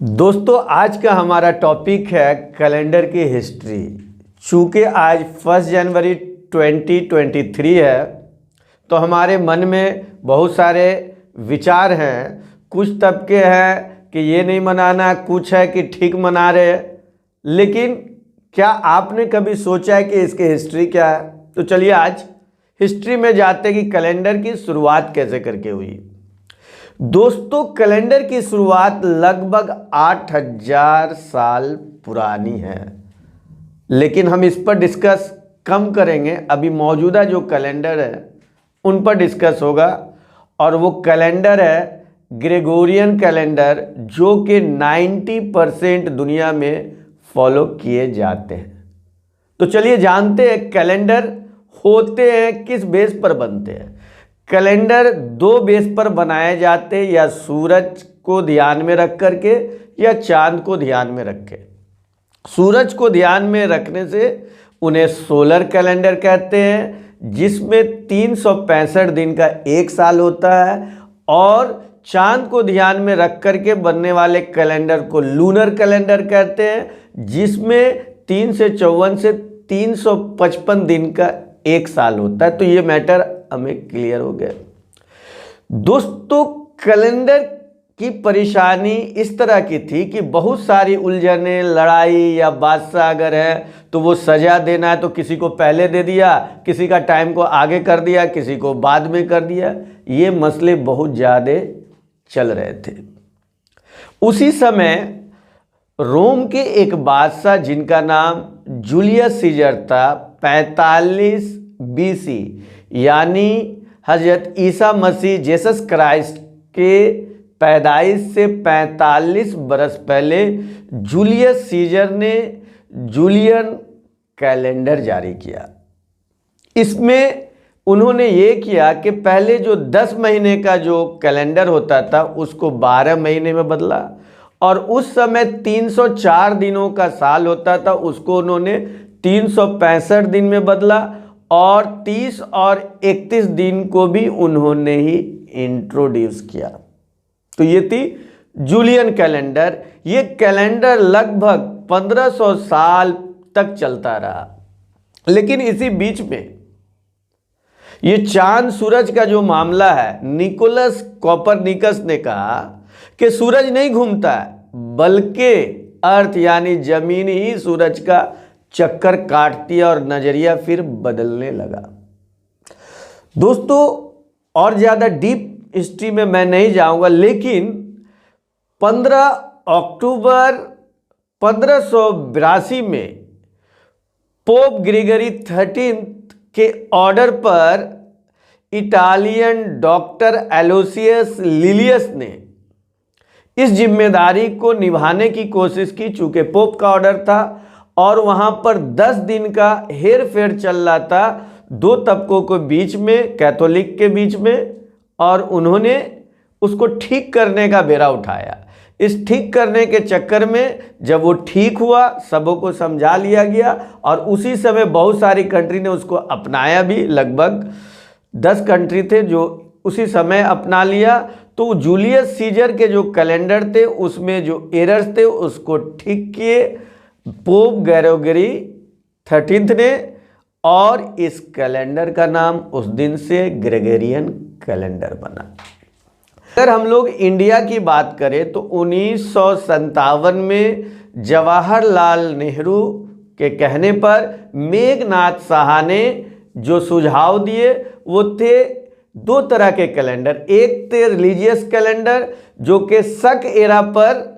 दोस्तों आज का हमारा टॉपिक है कैलेंडर की हिस्ट्री। चूँकि आज 1 जनवरी 2023 है तो हमारे मन में बहुत सारे विचार हैं। कुछ तबके हैं कि ये नहीं मनाना, कुछ है कि ठीक मना रहे। लेकिन क्या आपने कभी सोचा है कि इसकी हिस्ट्री क्या है? तो चलिए आज हिस्ट्री में जाते हैं कि कैलेंडर की शुरुआत कैसे करके हुई। दोस्तों कैलेंडर की शुरुआत लगभग 8000 साल पुरानी है, लेकिन हम इस पर डिस्कस कम करेंगे। अभी मौजूदा जो कैलेंडर है उन पर डिस्कस होगा, और वो कैलेंडर है ग्रेगोरियन कैलेंडर, जो कि 90% दुनिया में फॉलो किए जाते हैं। तो चलिए जानते हैं कैलेंडर होते हैं किस बेस पर बनते हैं। कैलेंडर 2 बेस पर बनाए जाते हैं, या सूरज को ध्यान में रख करके या चांद को ध्यान में रख के। सूरज को ध्यान में रखने से उन्हें सोलर कैलेंडर कहते हैं, जिसमें 365 दिन का एक साल होता है, और चांद को ध्यान में रख करके बनने वाले कैलेंडर को लूनर कैलेंडर कहते हैं, जिसमें 354 से 355 दिन का एक साल होता है। तो ये मैटर हमें क्लियर हो गया। दोस्तों कैलेंडर की परेशानी इस तरह की थी कि बहुत सारी उलझने, लड़ाई, या बादशाह अगर है तो वो सजा देना है तो किसी को पहले दे दिया, किसी का टाइम को आगे कर दिया, किसी को बाद में कर दिया। ये मसले बहुत ज़्यादा चल रहे थे। उसी समय रोम के एक बादशाह जिनका नाम जूलियस सीजर था, 45 BC यानी हजरत ईसा मसीह जीसस क्राइस्ट के पैदाइश से 45 बरस पहले जूलियस सीजर ने जूलियन कैलेंडर जारी किया। इसमें उन्होंने ये किया कि पहले जो 10 महीने का जो कैलेंडर होता था उसको 12 महीने में बदला, और उस समय 304 दिनों का साल होता था उसको उन्होंने 365 दिन में बदला, और 30 और 31 दिन को भी उन्होंने ही इंट्रोड्यूस किया। तो ये थी जूलियन कैलेंडर। ये कैलेंडर लगभग 1500 साल तक चलता रहा। लेकिन इसी बीच में ये चांद सूरज का जो मामला है, निकोलस कोपरनिकस ने कहा कि सूरज नहीं घूमता है, बल्कि अर्थ यानी जमीन ही सूरज का चक्कर काटती है, और नजरिया फिर बदलने लगा। दोस्तों और ज़्यादा डीप हिस्ट्री में मैं नहीं जाऊंगा, लेकिन 15 अक्टूबर 1582 में पोप ग्रेगरी 13 के ऑर्डर पर इटालियन डॉक्टर एलोसियस लिलियस ने इस जिम्मेदारी को निभाने की कोशिश की। चूंकि पोप का ऑर्डर था और वहां पर 10 दिन का हेर फेर चल रहा था 2 तबकों के बीच में, कैथोलिक के बीच में, और उन्होंने उसको ठीक करने का बेड़ा उठाया। इस ठीक करने के चक्कर में जब वो ठीक हुआ, सबों को समझा लिया गया, और उसी समय बहुत सारी कंट्री ने उसको अपनाया भी। लगभग 10 कंट्री थे जो उसी समय अपना लिया। तो जूलियस सीजर के जो कैलेंडर थे उसमें जो एरर्स थे उसको ठीक किए पोप ग्रेगरी 13 ने, और इस कैलेंडर का नाम उस दिन से ग्रेगोरियन कैलेंडर बना। अगर हम लोग इंडिया की बात करें तो 1957 में जवाहरलाल नेहरू के कहने पर मेघनाथ साहा ने जो सुझाव दिए वो थे 2 तरह के कैलेंडर। एक थे रिलीजियस कैलेंडर जो कि शक एरा पर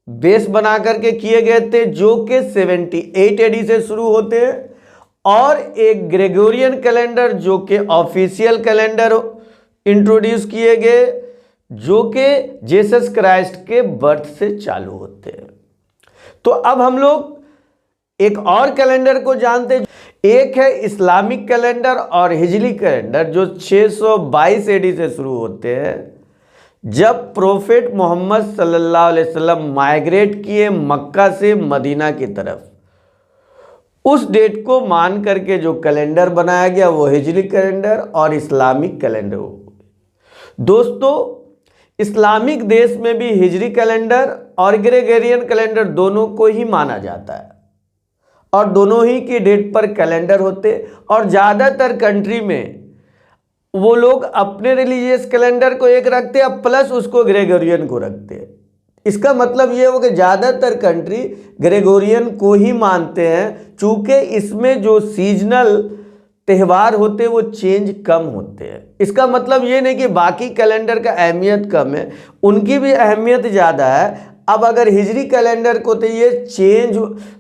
बेस बना करके किए गए थे, जो कि 78 AD से शुरू होते हैं, और एक ग्रेगोरियन कैलेंडर जो कि ऑफिशियल कैलेंडर इंट्रोड्यूस किए गए, जो कि जीसस क्राइस्ट के बर्थ से चालू होते हैं। तो अब हम लोग एक और कैलेंडर को जानते हैं। एक है इस्लामिक कैलेंडर और हिजरी कैलेंडर, जो 622 AD से शुरू होते हैं, जब प्रोफेट मोहम्मद सल्लल्लाहु अलैहि वसल्लम माइग्रेट किए मक्का से मदीना की तरफ। उस डेट को मान करके जो कैलेंडर बनाया गया वो हिजरी कैलेंडर और इस्लामिक कैलेंडर हो। दोस्तों इस्लामिक देश में भी हिजरी कैलेंडर और ग्रेगोरियन कैलेंडर दोनों को ही माना जाता है और दोनों ही की डेट पर कैलेंडर होते, और ज़्यादातर कंट्री में वो लोग अपने रिलीजियस कैलेंडर को एक रखते हैं प्लस उसको ग्रेगोरियन को रखते हैं। इसका मतलब ये हो कि ज़्यादातर कंट्री ग्रेगोरियन को ही मानते हैं, चूँकि इसमें जो सीजनल त्यौहार होते हैं वो चेंज कम होते हैं। इसका मतलब ये नहीं कि बाकी कैलेंडर का अहमियत कम है, उनकी भी अहमियत ज़्यादा है। अब अगर हिजरी कैलेंडर को तो ये चेंज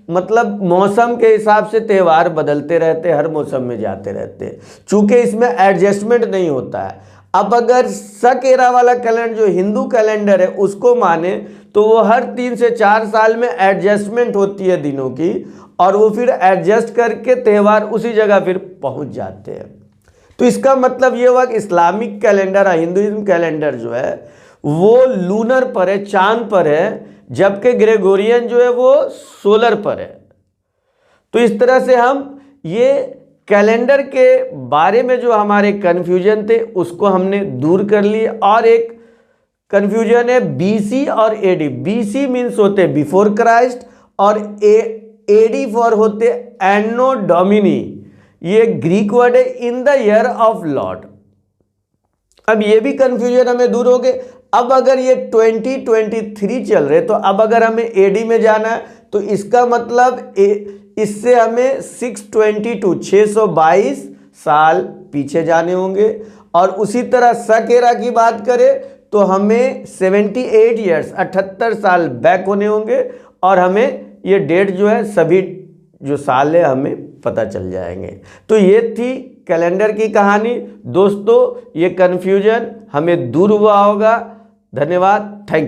मतलब मौसम के हिसाब से त्यौहार बदलते रहते, हर मौसम में जाते रहते, चूँकि इसमें एडजस्टमेंट नहीं होता है। अब अगर सकेरा वाला कैलेंडर जो हिंदू कैलेंडर है उसको माने तो वो हर 3 से 4 साल में एडजस्टमेंट होती है दिनों की, और वो फिर एडजस्ट करके त्यौहार उसी जगह फिर पहुंच जाते हैं। तो इसका मतलब ये हुआ कि इस्लामिक कैलेंडर और हिंदुइज्म कैलेंडर जो है वो लूनर पर है, चांद पर है, जबकि ग्रेगोरियन जो है वो सोलर पर है। तो इस तरह से हम ये कैलेंडर के बारे में जो हमारे कन्फ्यूजन थे उसको हमने दूर कर लिए। और एक कन्फ्यूजन है बीसी और एडी। बीसी मीन्स होते बिफोर क्राइस्ट और एडी फॉर होते एनो डोमिनी, ये ग्रीक वर्ड है, in the year of Lord. अब ये भी कन्फ्यूजन हमें दूर हो गए। अब अगर ये 2023 चल रहे तो अब अगर हमें एडी में जाना है तो इसका मतलब इससे हमें 622 साल पीछे जाने होंगे। और उसी तरह सकेरा की बात करें तो हमें 78 ईयर्स 78 साल बैक होने होंगे, और हमें ये डेट जो है सभी जो साल है हमें पता चल जाएंगे। तो ये थी कैलेंडर की कहानी। दोस्तों ये कन्फ्यूजन हमें दूर हुआ होगा। धन्यवाद, थैंक यू।